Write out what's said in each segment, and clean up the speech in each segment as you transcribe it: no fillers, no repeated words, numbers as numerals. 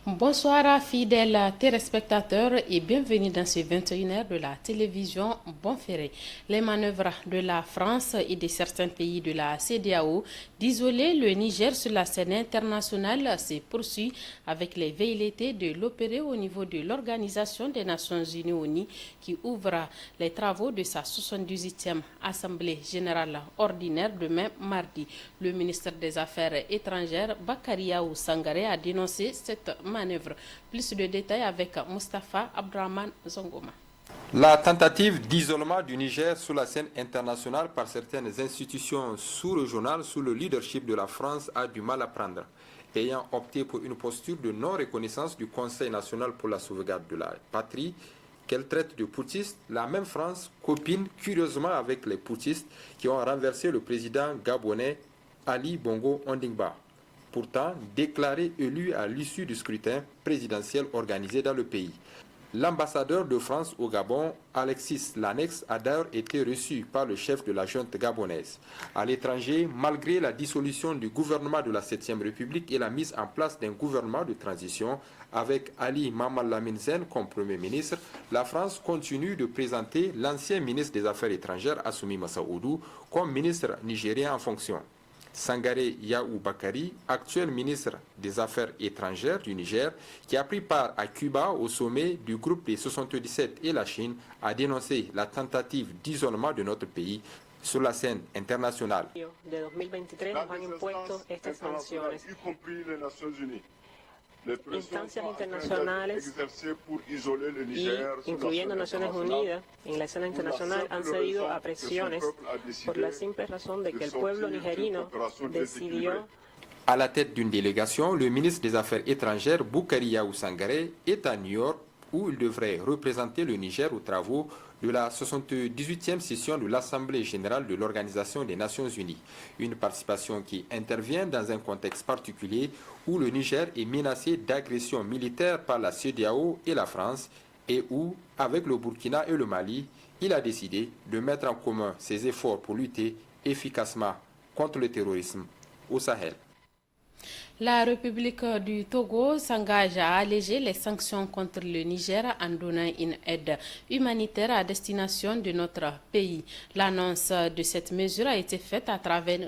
Bonsoir fidèles téléspectateurs et bienvenue dans ce 21h de la télévision Bonferré. Les manœuvres de la France et de certains pays de la CEDEAO d'isoler le Niger sur la scène internationale se poursuivent avec les velléités de l'opérer au niveau de l'Organisation des Nations Unies ONU qui ouvre les travaux de sa 78e Assemblée générale ordinaire demain mardi. Le ministre des Affaires étrangères Bakariaou Sangaré a dénoncé cette manœuvre. Plus de détails avec Mustafa Abdrahman Zongoma. La tentative d'isolement du Niger sur la scène internationale par certaines institutions sous-régionales sous le leadership de la France a du mal à prendre. Ayant opté pour une posture de non-reconnaissance du Conseil national pour la sauvegarde de la patrie, qu'elle traite de putschistes, la même France copine curieusement avec les putschistes qui ont renversé le président gabonais Ali Bongo Ondimba, pourtant déclaré élu à l'issue du scrutin présidentiel organisé dans le pays. L'ambassadeur de France au Gabon, Alexis Lanex, a d'ailleurs été reçu par le chef de la junte gabonaise. À l'étranger, malgré la dissolution du gouvernement de la 7e République et la mise en place d'un gouvernement de transition avec Ali Maman Lamine Zen comme Premier ministre, la France continue de présenter l'ancien ministre des Affaires étrangères, Assoumi Massaoudou, comme ministre nigérien en fonction. Sangaré Yaou Bakari, actuel ministre des Affaires étrangères du Niger, qui a pris part à Cuba au sommet du groupe des 77 et la Chine, a dénoncé la tentative d'isolement de notre pays sur la scène internationale. De 2023 nos han impuesto estas sanciones. Instancias internacionales y incluyendo Naciones Unidas en la escena internacional han cedido a presiones por la simple razón de que el pueblo nigerino decidió. À la tête d'une délégation, le ministre des Affaires étrangères Boukari Yaou Sangaré est à New York où il devrait représenter le Niger aux travaux de la 78e session de l'Assemblée générale de l'Organisation des Nations Unies. Une participation qui intervient dans un contexte particulier où le Niger est menacé d'agression militaire par la CEDEAO et la France et où, avec le Burkina et le Mali, il a décidé de mettre en commun ses efforts pour lutter efficacement contre le terrorisme au Sahel. La République du Togo s'engage à alléger les sanctions contre le Niger en donnant une aide humanitaire à destination de notre pays. L'annonce de cette mesure a été faite à travers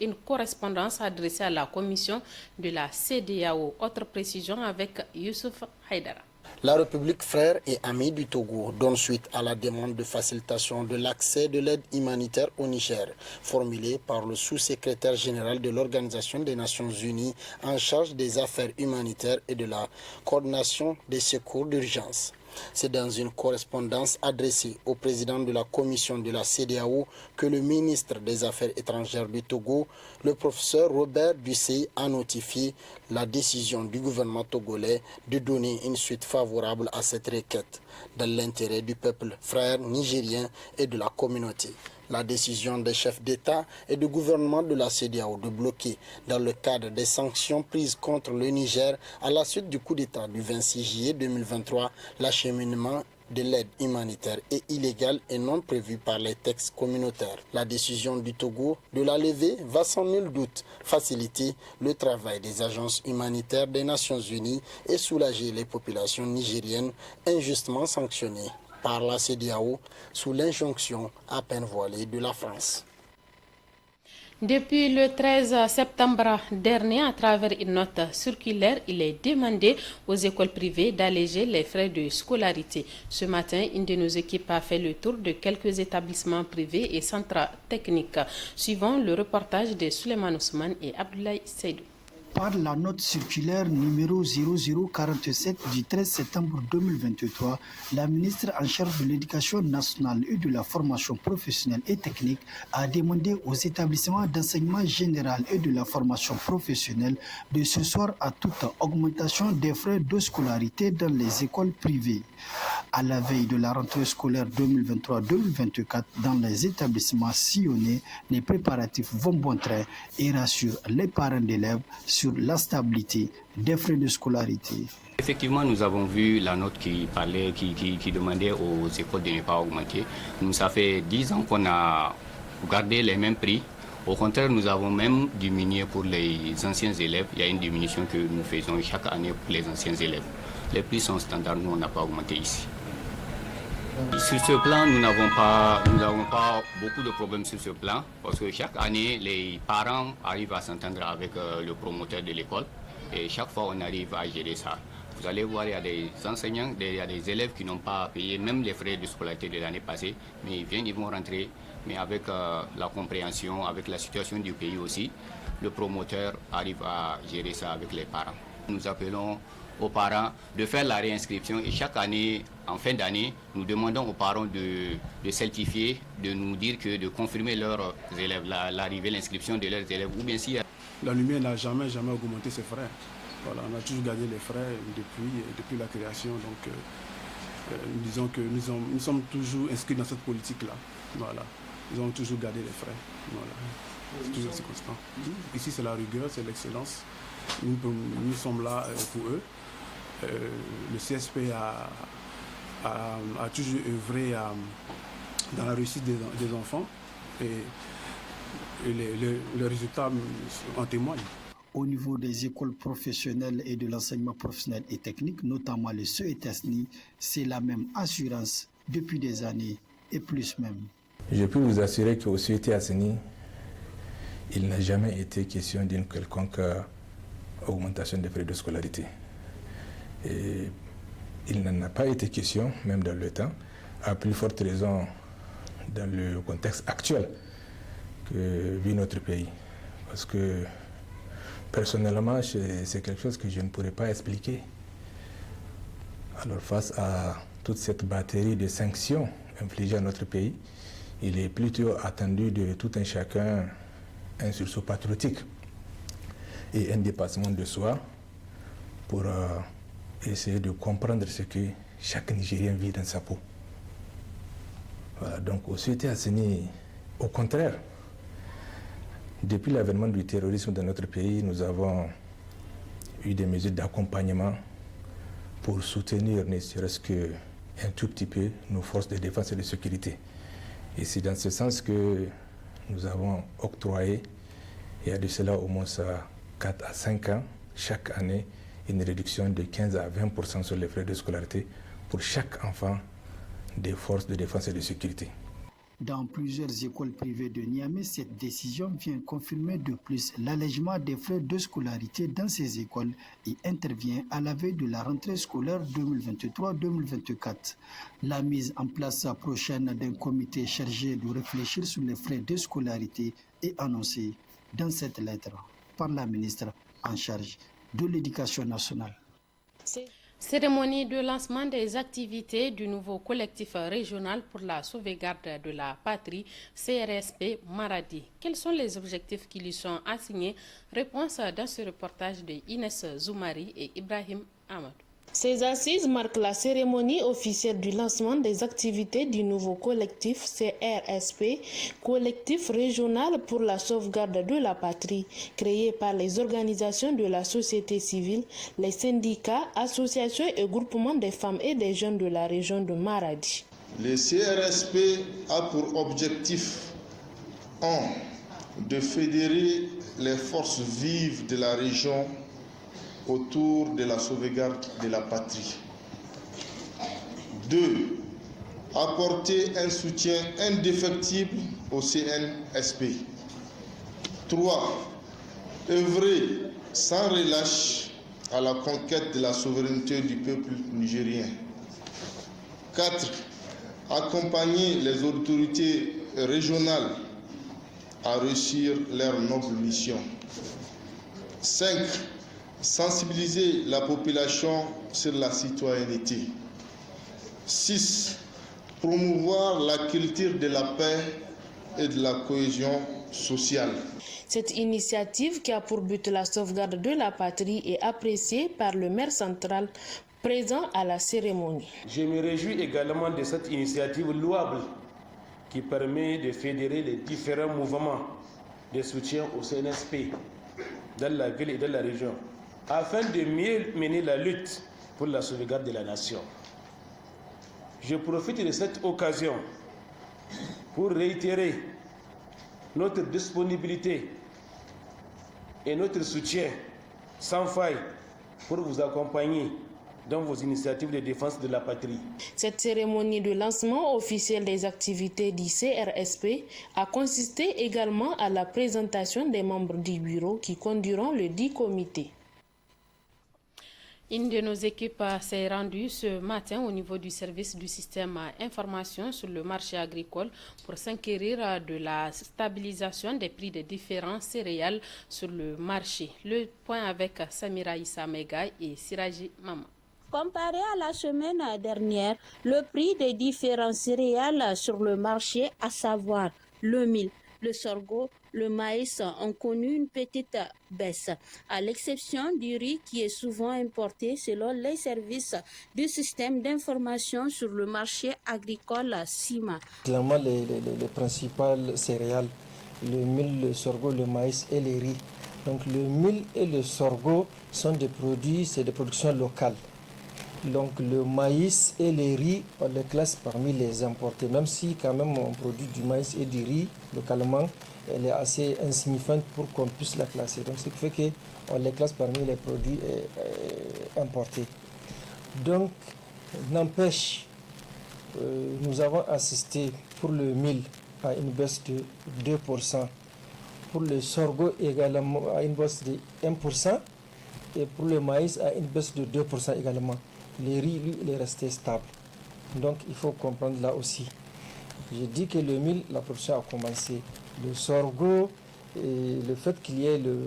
une correspondance adressée à la commission de la CEDEAO. Autre précision avec Youssouf Haïdara. La République frère et amie du Togo donne suite à la demande de facilitation de l'accès de l'aide humanitaire au Niger, formulée par le sous-secrétaire général de l'Organisation des Nations Unies en charge des affaires humanitaires et de la coordination des secours d'urgence. C'est dans une correspondance adressée au président de la commission de la CEDEAO que le ministre des Affaires étrangères du Togo, le professeur Robert Dussey, a notifié la décision du gouvernement togolais de donner une suite favorable à cette requête, dans l'intérêt du peuple frère nigérien et de la communauté. La décision des chefs d'État et du gouvernement de la CEDEAO de bloquer, dans le cadre des sanctions prises contre le Niger à la suite du coup d'État du 26 juillet 2023, l'acheminement de l'aide humanitaire est illégale et non prévue par les textes communautaires. La décision du Togo de la lever va sans nul doute faciliter le travail des agences humanitaires des Nations Unies et soulager les populations nigériennes injustement sanctionnées par la CEDEAO sous l'injonction à peine voilée de la France. Depuis le 13 septembre dernier, à travers une note circulaire, il est demandé aux écoles privées d'alléger les frais de scolarité. Ce matin, une de nos équipes a fait le tour de quelques établissements privés et centres techniques. Suivant le reportage de Souleymane Ousmane et Abdoulaye Seydou. Par la note circulaire numéro 0047 du 13 septembre 2023, la ministre en charge de l'Éducation nationale et de la formation professionnelle et technique a demandé aux établissements d'enseignement général et de la formation professionnelle de se soir à toute augmentation des frais de scolarité dans les écoles privées. À la veille de la rentrée scolaire 2023-2024 dans les établissements sillonnés, les préparatifs vont bon train et rassurent les parents d'élèves sur la stabilité des frais de scolarité. Effectivement, nous avons vu la note qui parlait, qui demandait aux écoles de ne pas augmenter. Nous, ça fait 10 ans qu'on a gardé les mêmes prix Au contraire, nous avons même diminué pour les anciens élèves. Il y a une diminution que nous faisons chaque année pour les anciens élèves. Les prix sont standards, nous on n'a pas augmenté ici. Sur ce plan, nous n'avons pas beaucoup de problèmes sur ce plan parce que chaque année, les parents arrivent à s'entendre avec le promoteur de l'école et chaque fois on arrive à gérer ça. Vous allez voir, il y a des enseignants, il y a des élèves qui n'ont pas payé même les frais de scolarité de l'année passée, mais ils vont rentrer, mais avec la compréhension, avec la situation du pays aussi, le promoteur arrive à gérer ça avec les parents. Nous appelons aux parents de faire la réinscription et chaque année, en fin d'année, nous demandons aux parents de certifier, de nous dire de confirmer leurs élèves, l'arrivée, l'inscription de leurs élèves ou bien si... La lumière n'a jamais augmenté ses frais. Voilà, on a toujours gardé les frais depuis la création. Donc, nous disons que nous sommes toujours inscrits dans cette politique-là. Voilà. Nous avons toujours gardé les frais. Voilà. C'est toujours assez constant. Ici, c'est la rigueur, c'est l'excellence. Nous sommes là pour eux. Le CSP a toujours œuvré dans la réussite des enfants et les résultats en témoignent. Au niveau des écoles professionnelles et de l'enseignement professionnel et technique, notamment le CETESNI, c'est la même assurance depuis des années et plus même. Je peux vous assurer qu'au CETESNI, il n'a jamais été question d'une quelconque augmentation des frais de scolarité. Et il n'en a pas été question, même dans le temps, à plus forte raison dans le contexte actuel que vit notre pays. Parce que personnellement, c'est quelque chose que je ne pourrais pas expliquer. Alors face à toute cette batterie de sanctions infligées à notre pays, il est plutôt attendu de tout un chacun un sursaut patriotique et un dépassement de soi pour essayer de comprendre ce que chaque Nigérien vit dans sa peau. Voilà, donc au CETESNI, au contraire, depuis l'avènement du terrorisme dans notre pays, nous avons eu des mesures d'accompagnement pour soutenir, ne serait-ce qu'un tout petit peu, nos forces de défense et de sécurité. Et c'est dans ce sens que nous avons octroyé, il y a de cela au moins 4 à 5 ans, chaque année, une réduction de 15 à 20% sur les frais de scolarité pour chaque enfant des forces de défense et de sécurité. Dans plusieurs écoles privées de Niamey, cette décision vient confirmer de plus l'allègement des frais de scolarité dans ces écoles et intervient à la veille de la rentrée scolaire 2023-2024. La mise en place prochaine d'un comité chargé de réfléchir sur les frais de scolarité est annoncée dans cette lettre par la ministre en charge de l'Éducation nationale. Cérémonie de lancement des activités du nouveau collectif régional pour la sauvegarde de la patrie, CRSP Maradi. Quels sont les objectifs qui lui sont assignés? Réponse dans ce reportage de Inès Zoumari et Ibrahim Ahmed. Ces assises marquent la cérémonie officielle du lancement des activités du nouveau collectif CRSP, collectif régional pour la sauvegarde de la patrie, créé par les organisations de la société civile, les syndicats, associations et groupements des femmes et des jeunes de la région de Maradi. Le CRSP a pour objectif 1. De fédérer les forces vives de la région autour de la sauvegarde de la patrie. 2. Apporter un soutien indéfectible au CNSP. 3. Œuvrer sans relâche à la conquête de la souveraineté du peuple nigérien. 4. Accompagner les autorités régionales à réussir leur noble mission. 5. Sensibiliser la population sur la citoyenneté. 6. Promouvoir la culture de la paix et de la cohésion sociale. Cette initiative, qui a pour but la sauvegarde de la patrie, est appréciée par le maire central présent à la cérémonie. Je me réjouis également de cette initiative louable qui permet de fédérer les différents mouvements de soutien au CNSP dans la ville et dans la région, afin de mieux mener la lutte pour la sauvegarde de la nation. Je profite de cette occasion pour réitérer notre disponibilité et notre soutien sans faille pour vous accompagner dans vos initiatives de défense de la patrie. Cette cérémonie de lancement officiel des activités du CRSP a consisté également à la présentation des membres du bureau qui conduiront le dit comité. Une de nos équipes s'est rendue ce matin au niveau du service du système information sur le marché agricole pour s'inquérir de la stabilisation des prix des différents céréales sur le marché. Le point avec Samira Issa Mega et Siraji Mama. Comparé à la semaine dernière, le prix des différents céréales sur le marché, à savoir le mil, le sorgho, le maïs, ont connu une petite baisse, à l'exception du riz qui est souvent importé selon les services du système d'information sur le marché agricole CIMA. Clairement, les principales céréales, le mil, le sorgho, le maïs et les riz. Donc le mil et le sorgho sont des produits, c'est des productions locales. Donc le maïs et les riz, on les classe parmi les importés. Même si quand même on produit du maïs et du riz localement, elle est assez insignifiante pour qu'on puisse la classer. Donc ce qui fait qu'on les classe parmi les produits importés. Donc n'empêche, nous avons assisté pour le mil à une baisse de 2%. Pour le sorgho également à une baisse de 1%. Et pour le maïs à une baisse de 2% également. Les riz, lui, il est resté stable. Donc, il faut comprendre là aussi. J'ai dit que le mil, la production a commencé. Le sorgho, et le fait qu'il y ait le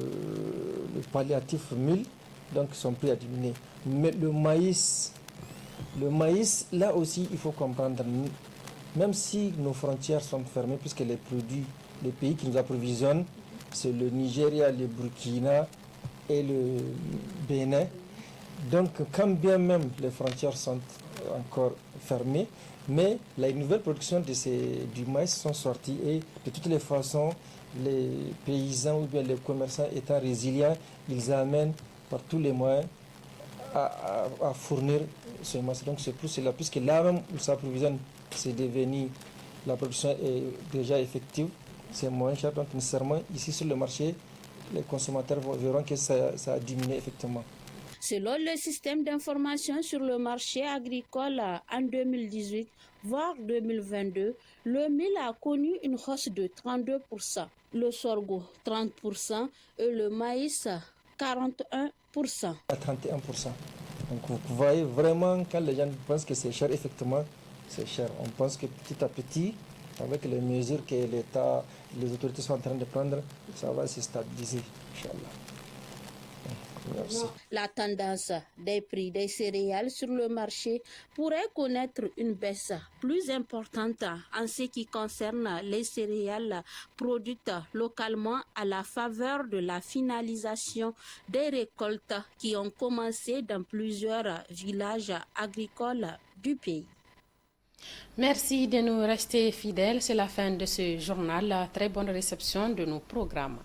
palliatif mil, donc son prix a diminué. Mais le maïs, là aussi, il faut comprendre. Même si nos frontières sont fermées, puisque les pays qui nous approvisionnent, c'est le Nigeria, le Burkina et le Bénin. Donc, quand bien même les frontières sont encore fermées, mais les nouvelles productions du maïs sont sorties et de toutes les façons, les paysans ou bien les commerçants étant résilients, ils amènent par tous les moyens à fournir ce maïs. Donc, c'est plus cela, puisque là même où ça s'approvisionne, c'est devenu, la production est déjà effective, c'est moins cher. Donc, nécessairement, ici sur le marché, les consommateurs verront que ça a diminué effectivement. Selon le système d'information sur le marché agricole en 2018, voire 2022, le mil a connu une hausse de 32%, le sorgho 30% et le maïs 41%. À 31%. Donc vous voyez vraiment, quand les gens pensent que c'est cher, effectivement, c'est cher. On pense que petit à petit, avec les mesures que l'État, les autorités sont en train de prendre, ça va se stabiliser, Inch'Allah. Merci. La tendance des prix des céréales sur le marché pourrait connaître une baisse plus importante en ce qui concerne les céréales produites localement à la faveur de la finalisation des récoltes qui ont commencé dans plusieurs villages agricoles du pays. Merci de nous rester fidèles. C'est la fin de ce journal. Très bonne réception de nos programmes.